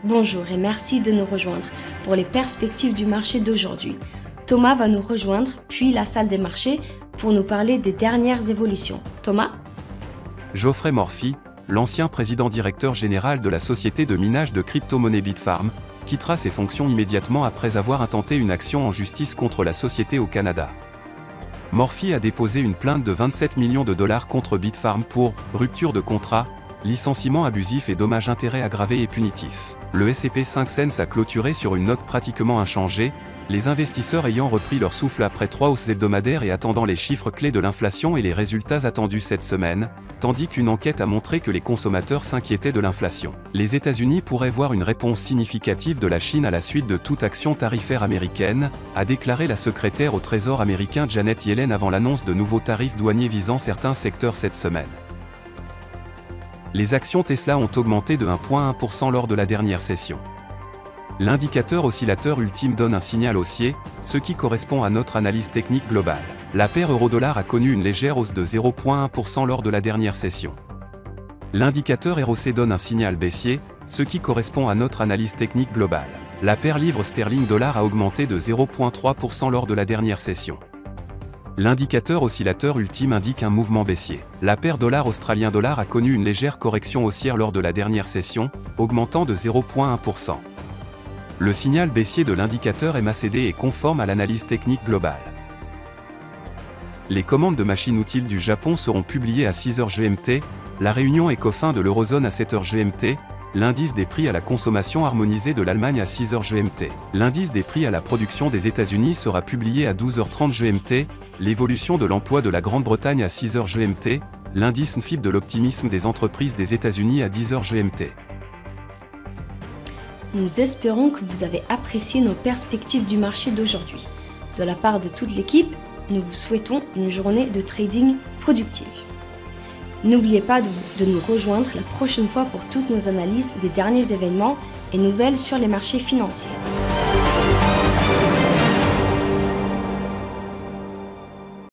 Bonjour et merci de nous rejoindre pour les perspectives du marché d'aujourd'hui. Thomas va nous rejoindre, puis la salle des marchés, pour nous parler des dernières évolutions. Thomas ? Geoffrey Morphy, l'ancien président-directeur général de la société de minage de crypto-monnaie Bitfarms, quittera ses fonctions immédiatement après avoir intenté une action en justice contre la société au Canada. Morphy a déposé une plainte de 27 millions de dollars contre Bitfarms pour rupture de contrat, licenciement abusif et dommages-intérêts aggravés et punitifs. Le S&P 500 a clôturé sur une note pratiquement inchangée, les investisseurs ayant repris leur souffle après 3 hausses hebdomadaires et attendant les chiffres clés de l'inflation et les résultats attendus cette semaine, tandis qu'une enquête a montré que les consommateurs s'inquiétaient de l'inflation. Les États-Unis pourraient voir une réponse significative de la Chine à la suite de toute action tarifaire américaine, a déclaré la secrétaire au Trésor américain Janet Yellen avant l'annonce de nouveaux tarifs douaniers visant certains secteurs cette semaine. Les actions Tesla ont augmenté de 1,1% lors de la dernière session. L'indicateur oscillateur ultime donne un signal haussier, ce qui correspond à notre analyse technique globale. La paire euro-dollar a connu une légère hausse de 0,1% lors de la dernière session. L'indicateur ROC donne un signal baissier, ce qui correspond à notre analyse technique globale. La paire livre sterling-dollar a augmenté de 0,3% lors de la dernière session. L'indicateur oscillateur ultime indique un mouvement baissier. La paire dollar australien-dollar a connu une légère correction haussière lors de la dernière session, augmentant de 0,1%. Le signal baissier de l'indicateur MACD est conforme à l'analyse technique globale. Les commandes de machines utiles du Japon seront publiées à 6h GMT, la réunion ECOFIN de l'Eurozone à 7h GMT, l'indice des prix à la consommation harmonisé de l'Allemagne à 6h GMT. L'indice des prix à la production des États-Unis sera publié à 12h30 GMT, l'évolution de l'emploi de la Grande-Bretagne à 6h GMT, l'indice NFIB de l'optimisme des entreprises des États-Unis à 10h GMT. Nous espérons que vous avez apprécié nos perspectives du marché d'aujourd'hui. De la part de toute l'équipe, nous vous souhaitons une journée de trading productive. N'oubliez pas de nous rejoindre la prochaine fois pour toutes nos analyses des derniers événements et nouvelles sur les marchés financiers.